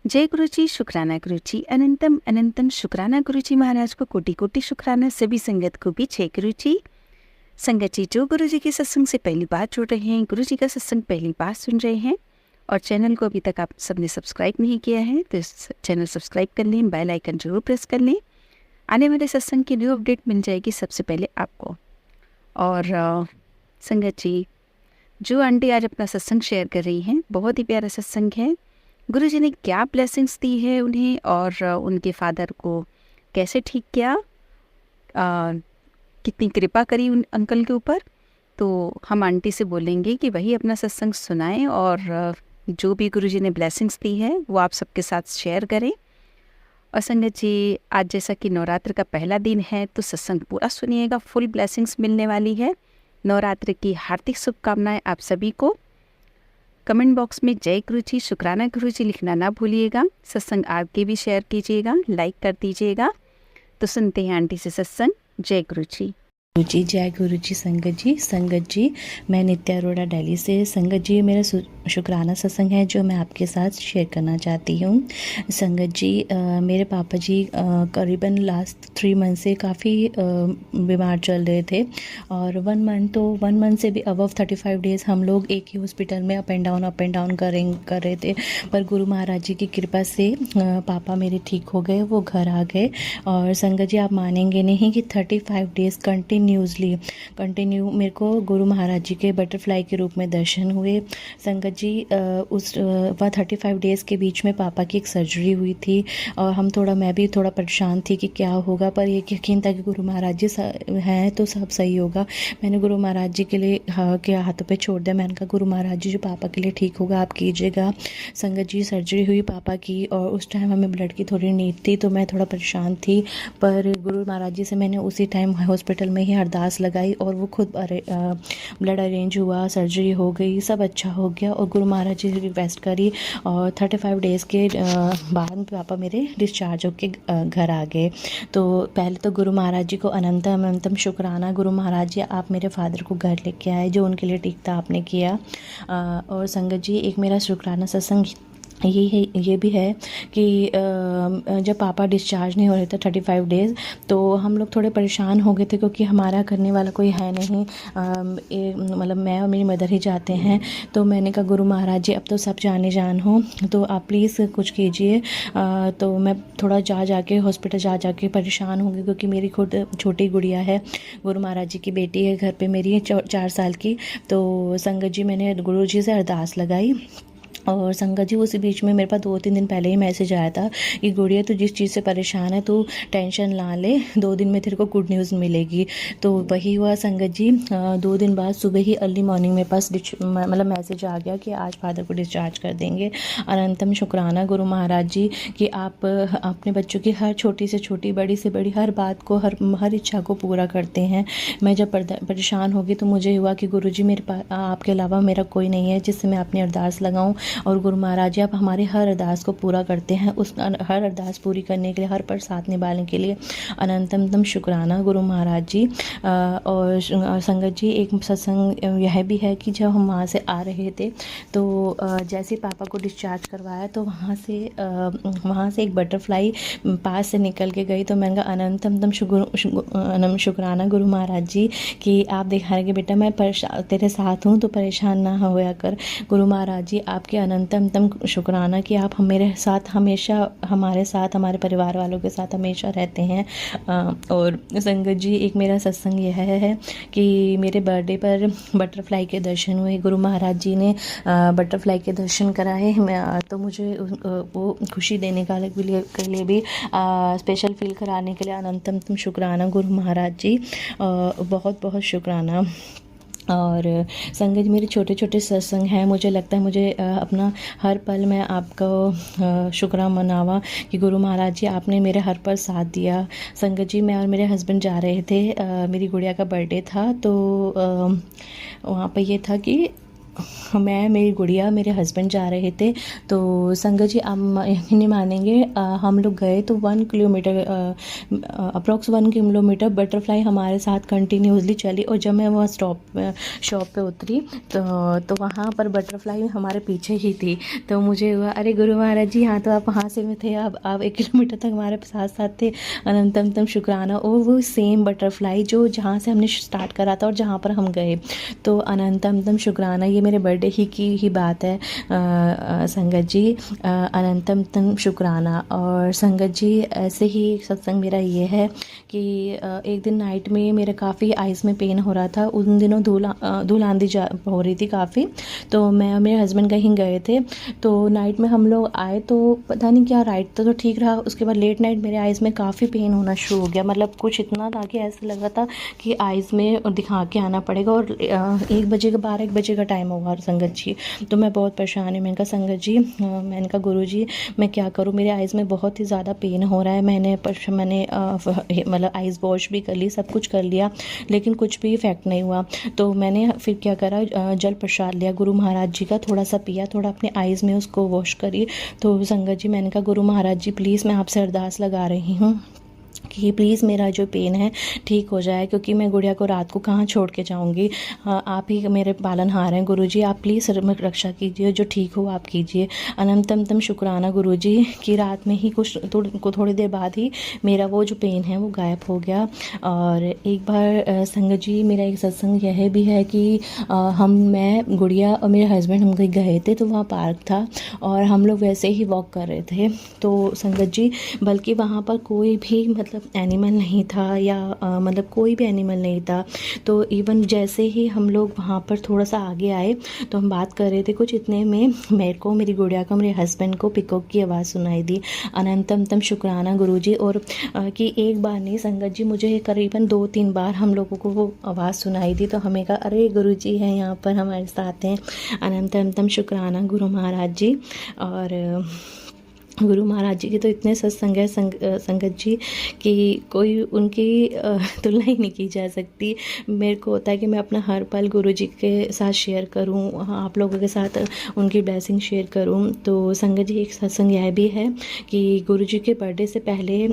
जय गुरु जी, शुक्राना गुरु जी, अनंतम अनंतम शुक्राना गुरु जी महाराज को, कोटि कोटि शुक्राना सभी संगत को भी। जय गुरु जी। संगत जी, जो गुरु जी के सत्संग से पहली बार जुड़ रहे हैं, गुरु जी का सत्संग पहली बार सुन रहे हैं और चैनल को अभी तक आप सबने सब्सक्राइब नहीं किया है तो इस चैनल सब्सक्राइब कर लें, बेल आइकन जरूर प्रेस कर लें। आने वाले सत्संग की न्यू अपडेट मिल जाएगी सबसे पहले आपको। और संगत जी, जो आंटी आज अपना सत्संग शेयर कर रही हैं, बहुत ही प्यारा सत्संग है। गुरु जी ने क्या ब्लेसिंग्स दी है उन्हें और उनके फादर को कैसे ठीक किया, कितनी कृपा करी उन अंकल के ऊपर। तो हम आंटी से बोलेंगे कि वही अपना सत्संग सुनाएं और जो भी गुरु जी ने ब्लेसिंग्स दी है वो आप सबके साथ शेयर करें। और संगत जी, आज जैसा कि नवरात्र का पहला दिन है तो सत्संग पूरा सुनिएगा, फुल ब्लेसिंग्स मिलने वाली है। नवरात्र की हार्दिक शुभकामनाएं आप सभी को। कमेंट बॉक्स में जय गुरु जी, शुक्राना गुरु जी लिखना ना भूलिएगा। सत्संग आगे भी शेयर कीजिएगा, लाइक कर दीजिएगा। तो सुनते हैं आंटी से सत्संग। जय गुरु जी। जी, जय गुरु जी। संगत जी, मैं नित्या अरोड़ा दिल्ली से। संगत जी, मेरा शुक्राना सत्संग है जो मैं आपके साथ शेयर करना चाहती हूँ। संगत जी, मेरे पापा जी करीबन लास्ट 3 मंथ से काफ़ी बीमार चल रहे थे और 1 मंथ से भी अबव 35 डेज़ हम लोग एक ही हॉस्पिटल में अप एंड डाउन कर रहे थे। पर गुरु महाराज जी की कृपा से पापा मेरे ठीक हो गए, वो घर आ गए। और संगत जी, आप मानेंगे नहीं कि 35 डेज़ कंटिन्यू मेरे को गुरु महाराज जी के बटरफ्लाई के रूप में दर्शन हुए। संगत जी, उस 35 डेज़ के बीच में पापा की एक सर्जरी हुई थी और मैं भी थोड़ा परेशान थी कि क्या होगा, पर एक यकीन था कि गुरु महाराज जी हैं तो सब सही होगा। मैंने गुरु महाराज जी के लिए के हाथों पे छोड़ दिया। मैंने कहा, गुरु महाराज जी, जो पापा के लिए ठीक होगा आप कीजिएगा। संगत जी, सर्जरी हुई पापा की और उस टाइम हमें ब्लड की थोड़ी नीड थी तो मैं थोड़ा परेशान थी, पर गुरु महाराज जी से मैंने उसी टाइम हॉस्पिटल में ही अरदास लगाई और वो खुद ब्लड अरेंज हुआ, सर्जरी हो गई, सब अच्छा हो गया और गुरु महाराज जी से रिक्वेस्ट करी और 35 डेज़ के बाद पापा मेरे डिस्चार्ज होके घर आ गए। तो पहले तो गुरु महाराज जी को अनंतम अनंतम शुक्राना। गुरु महाराज जी, आप मेरे फादर को घर लेके आए, जो उनके लिए ठीक था आपने किया। और संगत जी, एक मेरा शुक्राना सत्संग ये भी है कि जब पापा डिस्चार्ज नहीं हो रहे थे 35 डेज़ तो हम लोग थोड़े परेशान हो गए थे क्योंकि हमारा करने वाला कोई है नहीं। मतलब मैं और मेरी मदर ही जाते हैं। तो मैंने कहा, गुरु महाराज जी, अब तो सब जान हो तो आप प्लीज़ कुछ कीजिए। तो मैं थोड़ा जाके हॉस्पिटल जाके परेशान हो गई क्योंकि मेरी खुद छोटी गुड़िया है, गुरु महाराज जी की बेटी है घर पे मेरी 4 साल की। तो संगत जी, मैंने गुरु जी से अरदास लगाई और संगत जी, उसी बीच में मेरे पास 2-3 दिन पहले ही मैसेज आया था कि गुड़िया, तू जिस चीज़ से परेशान है तू टेंशन ना ले, 2 दिन में तेरे को गुड न्यूज़ मिलेगी। तो वही हुआ संगत जी। 2 दिन बाद सुबह ही अर्ली मॉर्निंग मेरे पास मतलब मैसेज आ गया कि आज फादर को डिस्चार्ज कर देंगे। अनंतम शुक्राना गुरु महाराज जी कि आप अपने बच्चों की हर छोटी से छोटी, बड़ी से बड़ी हर बात को, हर इच्छा को पूरा करते हैं। मैं जब परेशान होगी तो मुझे हुआ कि गुरु जी, मेरे पास आपके अलावा मेरा कोई नहीं है जिससे मैं अपनी अरदास लगाऊं। और गुरु महाराज जी, आप हमारे हर अरदास को पूरा करते हैं। उस हर अरदास पूरी करने के लिए, हर पर साथ निभाने के लिए अनंतम शुक्राना गुरु महाराज जी। और संगत जी, एक सत्संग यह भी है कि जब हम वहाँ से आ रहे थे तो जैसे पापा को डिस्चार्ज करवाया तो वहाँ से एक बटरफ्लाई पास से निकल के गई। तो मैंने कहा, अनंतम शुक्राना गुरु महाराज जी कि आप दिखा रहे कि बेटा मैं तेरे साथ हूँ तो परेशान ना होया कर। गुरु महाराज जी, आपके अनंतम शुक्राना कि आप मेरे साथ हमेशा, हमारे साथ, हमारे परिवार वालों के साथ हमेशा रहते हैं। और संगत जी, एक मेरा सत्संग यह है कि मेरे बर्थडे पर बटरफ्लाई के दर्शन हुए। गुरु महाराज जी ने बटरफ्लाई के दर्शन कराए तो मुझे वो खुशी देने के लिए भी स्पेशल फील कराने के लिए अनंतम शुक्राना गुरु महाराज जी। बहुत बहुत शुक्राना। और संगत जी, मेरे छोटे छोटे सत्संग हैं। मुझे लगता है मुझे अपना हर पल मैं आपका शुक्राना मनावा कि गुरु महाराज जी, आपने मेरे हर पल साथ दिया। संगत जी, मैं और मेरे हस्बैंड जा रहे थे, मेरी गुड़िया का बर्थडे था तो वहाँ पे ये था कि मैं, मेरी गुड़िया, मेरे हस्बैंड जा रहे थे। तो संगत जी आप यकीन नहीं मानेंगे, हम लोग गए तो 1 किलोमीटर अप्रॉक्स 1 किलोमीटर बटरफ्लाई हमारे साथ कंटिन्यूसली चली। और जब मैं वहाँ शॉप पे उतरी तो वहाँ पर बटरफ्लाई हमारे पीछे ही थी। तो मुझे हुआ अरे गुरु महाराज जी, हाँ तो आप वहाँ से में थे, आप 1 किलोमीटर तक हमारे साथ साथ थे। अनंतम तम शुक्राना। और वो सेम बटरफ्लाई जो जहाँ से हमने स्टार्ट करा था और जहाँ पर हम गए, तो अनंतम तम शुक्राना। ये मेरे बर्थडे की ही बात है संगत जी। अनंतम तम शुक्राना। और संगत जी ऐसे ही एक सत्संग मेरा ये है कि एक दिन नाइट में मेरे काफ़ी आइज़ में पेन हो रहा था। उन दिनों धूल आंधी हो रही थी काफ़ी। तो मैं और मेरे हस्बैंड कहीं गए थे, तो नाइट में हम लोग आए तो पता नहीं क्या, राइट तो ठीक रहा, उसके बाद लेट नाइट मेरे आइज़ में काफ़ी पेन होना शुरू हो गया। मतलब कुछ इतना था कि ऐसा लग रहा था कि आइज़ में दिखा के आना पड़ेगा। और 1 बजे का 1 बजे का टाइम होगा संगत जी। तो मैं बहुत परेशान हूँ। मैंने कहा संगत जी, मैंने कहा गुरु जी मैं क्या करूँ, मेरे आइज़ में बहुत ही ज़्यादा पेन हो रहा है। मैंने मतलब आइज़ वॉश भी कर ली, सब कुछ कर लिया, लेकिन कुछ भी इफ़ेक्ट नहीं हुआ। तो मैंने फिर क्या करा, जल प्रसाद लिया गुरु महाराज जी का, थोड़ा सा पिया, थोड़ा अपने आइज़ में उसको वॉश करी। तो संगत जी मैंने कहा गुरु महाराज जी प्लीज़ मैं आपसे अरदास लगा रही हूँ कि प्लीज़ मेरा जो पेन है ठीक हो जाए, क्योंकि मैं गुड़िया को रात को कहाँ छोड़ के जाऊँगी। आप ही मेरे पालनहार हैं गुरु जी, आप प्लीज़ रक्षा कीजिए, जो ठीक हो आप कीजिए। अनंतम तम शुक्राना गुरु जी कि रात में ही थोड़ी देर बाद ही मेरा वो जो पेन है वो गायब हो गया। और एक बार संगत जी मेरा एक सत्संग यह भी है कि मैं गुड़िया और मेरे हस्बैंड हम कहीं गए थे, तो वहाँ पार्क था और हम लोग वैसे ही वॉक कर रहे थे। तो संगत जी बल्कि वहाँ पर कोई भी मतलब एनिमल नहीं था, या मतलब कोई भी एनिमल नहीं था। तो इवन जैसे ही हम लोग वहाँ पर थोड़ा सा आगे आए तो हम बात कर रहे थे, कुछ इतने में मेरे को, मेरी गुड़िया को, मेरे हस्बैंड को पिकॉक की आवाज़ सुनाई दी। अनंतम तम शुक्राना गुरुजी। और कि एक बार नहीं संगत जी, मुझे करीबन 2-3 बार हम लोगों को वो आवाज़ सुनाई दी। तो हमें कहा अरे गुरुजी हैं यहाँ पर, हमारे साथ हैं। अनंतम तम शुक्राना गुरु महाराज जी। और गुरु महाराज जी के तो इतने सत्संग है संगत जी कि कोई उनकी तुलना ही नहीं की जा सकती। मेरे को होता है कि मैं अपना हर पल गुरु जी के साथ शेयर करूं, आप लोगों के साथ उनकी ब्लेसिंग शेयर करूं। तो संगत जी एक सत्संग यह भी है कि गुरु जी के बर्थडे से पहले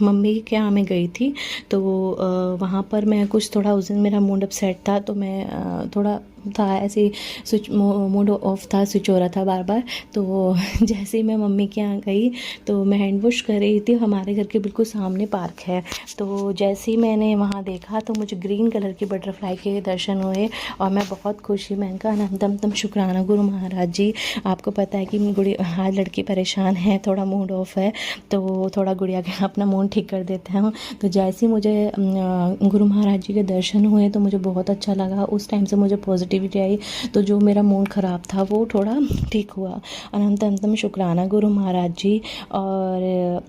मम्मी के यहाँ मैं गई थी। तो वहाँ पर मैं कुछ थोड़ा, उस दिन मेरा मूड अपसेट था, तो मैं थोड़ा था ऐसे मूड ऑफ था, स्विच हो रहा था बार बार। तो जैसे ही मैं मम्मी के यहाँ गई तो मैं हैंड वॉश कर रही थी, हमारे घर के बिल्कुल सामने पार्क है। तो जैसे ही मैंने वहाँ देखा तो मुझे ग्रीन कलर की बटरफ्लाई के दर्शन हुए और मैं बहुत खुश हुई। मैंने कहा अनंतम तम शुक्राना गुरु महाराज जी। आपको पता है कि गुड़िया आज लड़की परेशान है, थोड़ा मूड ऑफ है, तो थोड़ा गुड़िया का अपना मूड ठीक कर देते हैं। तो जैसे ही मुझे गुरु महाराज जी के दर्शन हुए तो मुझे बहुत अच्छा लगा। उस टाइम से मुझे पॉजिटिविटी आई, तो जो मेरा मूड ख़राब था वो थोड़ा ठीक हुआ। अनंतम शुक्राना गुरु महाराज जी। और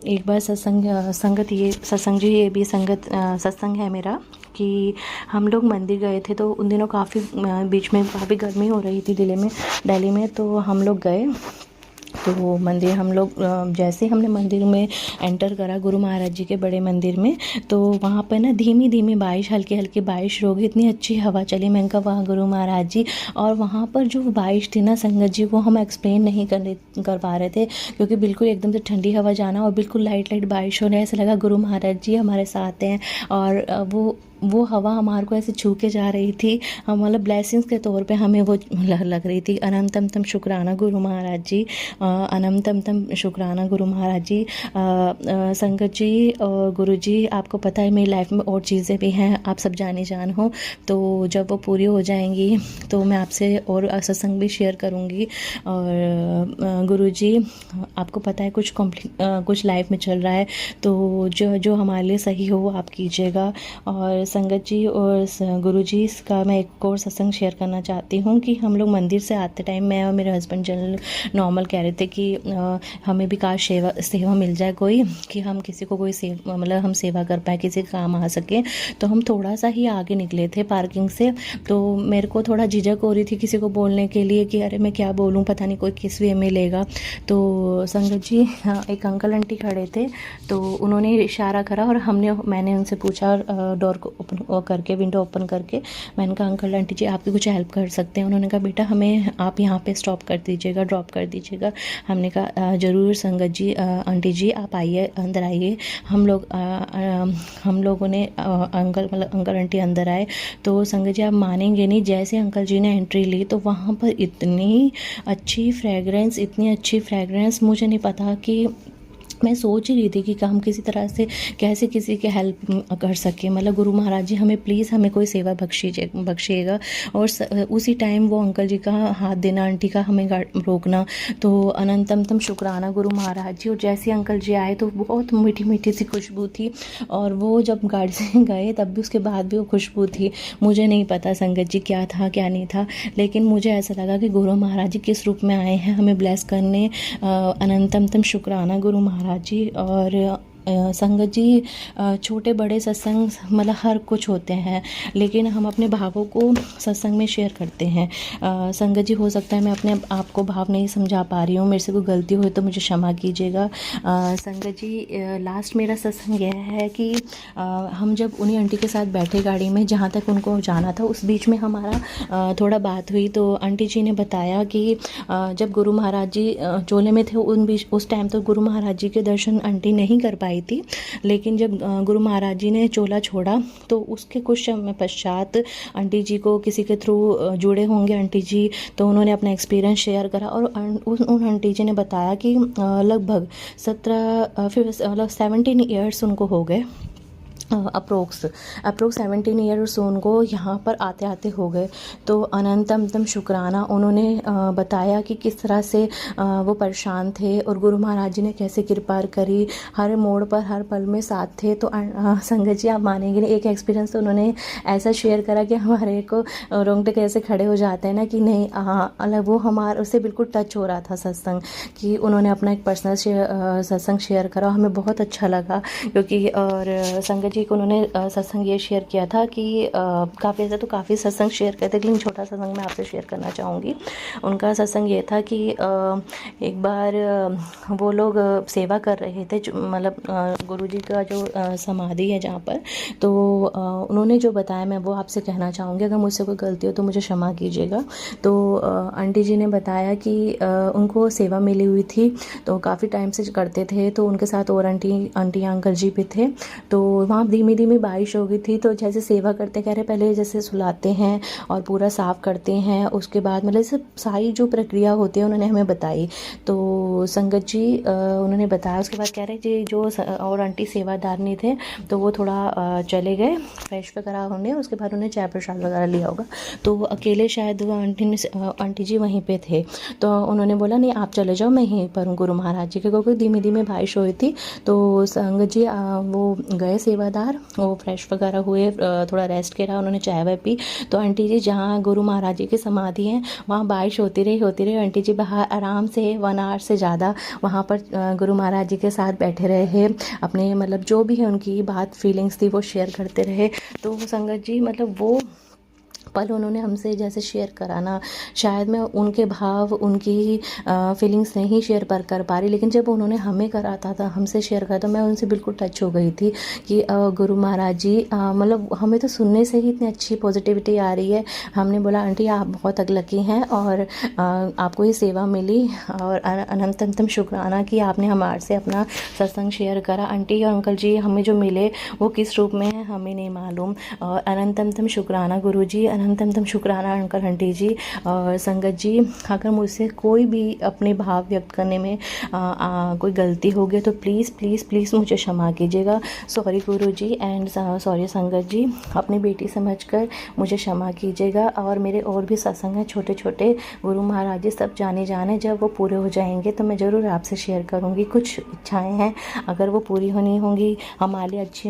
एक बार संगत ये सत्संग जी, ये भी सत्संग है मेरा कि हम लोग मंदिर गए थे। तो उन दिनों काफ़ी बीच में काफ़ी गर्मी हो रही थी दिल्ली में। तो हम लोग गए, तो मंदिर हम लोग जैसे हमने मंदिर में एंटर करा, गुरु महाराज जी के बड़े मंदिर में, तो वहाँ पर ना धीमी धीमी बारिश, हल्की हल्की बारिश हो गई, इतनी अच्छी हवा चली। मैंने कहा वाह गुरु महाराज जी। और वहाँ पर जो बारिश थी ना संगत जी, वो हम एक्सप्लेन नहीं कर पा रहे थे, क्योंकि बिल्कुल एकदम से ठंडी हवा जाना और बिल्कुल लाइट लाइट बारिश होने, ऐसा लगा गुरु महाराज जी हमारे साथ हैं। और वो हवा हमारे को ऐसे छू के जा रही थी, हम मतलब ब्लेसिंग्स के तौर पे हमें वो लग रही थी। अनंतम तम शुक्राना गुरु महाराज जी। अनंतम तम शुक्राना गुरु महाराज जी। संगत जी और गुरु जी, आपको पता है मेरी लाइफ में और चीज़ें भी हैं, आप सब जान हो, तो जब वो पूरी हो जाएंगी तो मैं आपसे और सत्संग भी शेयर करूँगी। और गुरु जी आपको पता है कुछ लाइफ में चल रहा है, तो जो हमारे लिए सही हो वो आप कीजिएगा। और संगत जी और गुरु जी, इसका मैं एक और सत्संग शेयर करना चाहती हूँ कि हम लोग मंदिर से आते टाइम मैं और मेरे हस्बैंड जनरल नॉर्मल कह रहे थे कि हमें भी काश सेवा मिल जाए कोई, कि हम किसी को कोई मतलब हम सेवा कर पाए, किसी का काम आ सके। तो हम थोड़ा सा ही आगे निकले थे पार्किंग से, तो मेरे को थोड़ा झिझक हो रही थी किसी को बोलने के लिए कि अरे मैं क्या बोलूँ, पता नहीं कोई किस वे में लेगा। तो संगत जी एक अंकल आंटी खड़े थे, तो उन्होंने इशारा करा और मैंने उनसे पूछा, डोर को ओपन करके, विंडो ओपन करके मैंने कहा अंकल आंटी जी आपकी कुछ हेल्प कर सकते हैं। उन्होंने कहा बेटा हमें आप यहाँ पे स्टॉप कर दीजिएगा, ड्रॉप कर दीजिएगा। हमने कहा ज़रूर संगत जी, आंटी जी आप आइए, अंदर आइए। हम लोगों ने अंकल आंटी अंदर आए तो संगत जी आप मानेंगे नहीं, जैसे अंकल जी ने एंट्री ली तो वहाँ पर इतनी अच्छी फ्रेगरेंस, मुझे नहीं पता कि मैं सोच ही रही थी कि हम किसी तरह से कैसे किसी की हेल्प कर सकें। मतलब गुरु महाराज जी हमें प्लीज़ हमें कोई सेवा बख्शिएगा। और उसी टाइम वो अंकल जी का हाथ देना, आंटी का हमें रोकना, तो अनंतम शुक्राना गुरु महाराज जी। और जैसे अंकल जी आए तो बहुत मीठी मीठी सी खुशबू थी, और वो जब गाड़ी से गए तब भी उसके बाद भी वो खुशबू थी। मुझे नहीं पता संगत जी क्या था क्या नहीं था, लेकिन मुझे ऐसा लगा कि गुरु महाराज जी किस रूप में आए हैं हमें ब्लेस करने। अनंतम शुक्राना गुरु महाराज जी। और संगत जी छोटे बड़े सत्संग मतलब हर कुछ होते हैं, लेकिन हम अपने भावों को सत्संग में शेयर करते हैं। संगत जी हो सकता है मैं अपने आप को भाव नहीं समझा पा रही हूँ, मेरे से कोई गलती हुई तो मुझे क्षमा कीजिएगा। संगत जी लास्ट मेरा सत्संग यह है कि हम जब उन्हीं आंटी के साथ बैठे गाड़ी में जहाँ तक उनको जाना था, उस बीच में हमारा थोड़ा बात हुई। तो आंटी जी ने बताया कि जब गुरु महाराज जी चोले में थे उस टाइम तो गुरु महाराज जी के दर्शन आंटी नहीं कर पाई थी, लेकिन जब गुरु महाराज जी ने चोला छोड़ा तो उसके कुछ समय पश्चात आंटी जी को किसी के थ्रू जुड़े होंगे आंटी जी, तो उन्होंने अपना एक्सपीरियंस शेयर करा। और उन आंटी जी ने बताया कि लगभग 17 ईयर्स उनको हो गए, अप्रोक्स 17 ईयर्स उनको यहाँ पर आते आते हो गए। तो अनंतम शुक्राना उन्होंने बताया कि किस तरह से वो परेशान थे और गुरु महाराज जी ने कैसे कृपा करी, हर मोड़ पर हर पल में साथ थे। तो संगत जी आप मानेंगे नहीं, एक एक्सपीरियंस तो उन्होंने ऐसा शेयर करा कि हमारे को रोंगटे कैसे खड़े हो जाते हैं ना कि नहीं, हाँ अलग वो हमारे उससे बिल्कुल टच हो रहा था सत्संग, कि उन्होंने अपना एक पर्सनल सत्संग शेयर करा, हमें बहुत अच्छा लगा। क्योंकि और संगत जी को उन्होंने सत्संग ये शेयर किया था कि काफ़ी ऐसा तो काफ़ी सत्संग शेयर करते, लेकिन छोटा सत्संग मैं आपसे शेयर करना चाहूँगी। उनका सत्संग ये था कि एक बार वो लोग सेवा कर रहे थे, मतलब गुरु जी का जो समाधि है जहाँ पर, तो उन्होंने जो बताया मैं वो आपसे कहना चाहूँगी, अगर मुझसे कोई गलती हो तो मुझे क्षमा कीजिएगा। तो आंटी जी ने बताया कि उनको सेवा मिली हुई थी, तो काफ़ी टाइम से करते थे, तो उनके साथ और आंटी अंकल जी भी थे। तो वहाँ धीमी धीमी बारिश हो गई थी, तो जैसे सेवा करते कह रहे पहले जैसे सुलाते हैं और पूरा साफ़ करते हैं, उसके बाद मतलब सब सारी जो प्रक्रिया होती है उन्होंने हमें बताई। तो संगत जी उन्होंने बताया, उसके बाद कह रहे जी जो और आंटी सेवादारनी थे तो वो थोड़ा चले गए फ्रेश वगैरह होने, उसके बाद उन्हें चाय प्रसाद वगैरह लिया होगा, तो अकेले शायद वो आंटी जी वहीं पे थे। तो उन्होंने बोला नहीं आप चले जाओ, मैं यहीं पर हूँ गुरु महाराज जी के, क्योंकि धीमे धीमे बारिश हुई थी। तो संगत जी वो गए सेवादार, वो फ्रेश वगैरह हुए, थोड़ा रेस्ट किया, उन्होंने चाय वाय पी। तो आंटी जी जहाँ गुरु महाराज जी की समाधि है वहाँ बारिश होती रही, आंटी जी बाहर आराम से 1 आवर से ज़्यादा वहाँ पर गुरु महाराज जी के साथ बैठे रहे, अपने मतलब जो भी है उनकी बात फीलिंग्स थी वो शेयर करते रहे। तो संगत जी मतलब वो पल उन्होंने हमसे जैसे शेयर कराना, शायद मैं उनके भाव उनकी फीलिंग्स नहीं शेयर कर पा रही, लेकिन जब उन्होंने हमें कराता था हमसे शेयर करा, तो मैं उनसे बिल्कुल टच हो गई थी कि गुरु महाराज जी मतलब हमें तो सुनने से ही इतनी अच्छी पॉजिटिविटी आ रही है। हमने बोला आंटी आप बहुत लकी हैं और आपको ये सेवा मिली, और अनंतम शुक्राना कि आपने हमारे से अपना सत्संग शेयर करा। आंटी और अंकल जी हमें जो मिले वो किस रूप में है हमें नहीं मालूम, और अनंतम शुक्राना गुरु जी, अनंतम शुक्राना अंकल आंटी जी। और संगत जी अगर मुझसे कोई भी अपने भाव व्यक्त करने में कोई गलती हो गई तो प्लीज़ प्लीज़ प्लीज़ मुझे क्षमा कीजिएगा। Sorry Guru ji and sorry संगत जी, अपनी बेटी समझकर मुझे क्षमा कीजिएगा। और मेरे और भी सत्संग हैं छोटे छोटे, गुरु महाराज जी सब जाने जब वो पूरे हो जाएंगे तो मैं ज़रूर आपसे शेयर करूँगी। कुछ इच्छाएँ हैं, अगर वो पूरी होनी होंगी हमारे लिए अच्छी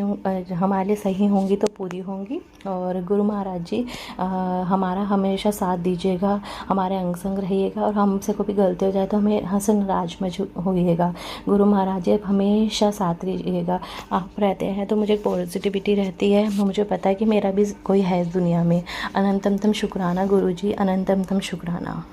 हमारे लिए सही होंगी तो पूरी होंगी। और गुरु महाराज जी हमारा हमेशा साथ दीजिएगा, हमारे अंग संग रहिएगा, और हमसे कोई भी गलती हो जाए तो हमें हंस नाराज मत होइएगा। गुरु महाराज जी हमेशा साथ दीजिएगा। आप रहते हैं तो मुझे पॉजिटिविटी रहती है, मुझे पता है कि मेरा भी कोई है इस दुनिया में। अनंतम शुक्राना गुरु जी, अनंतम शुक्राना।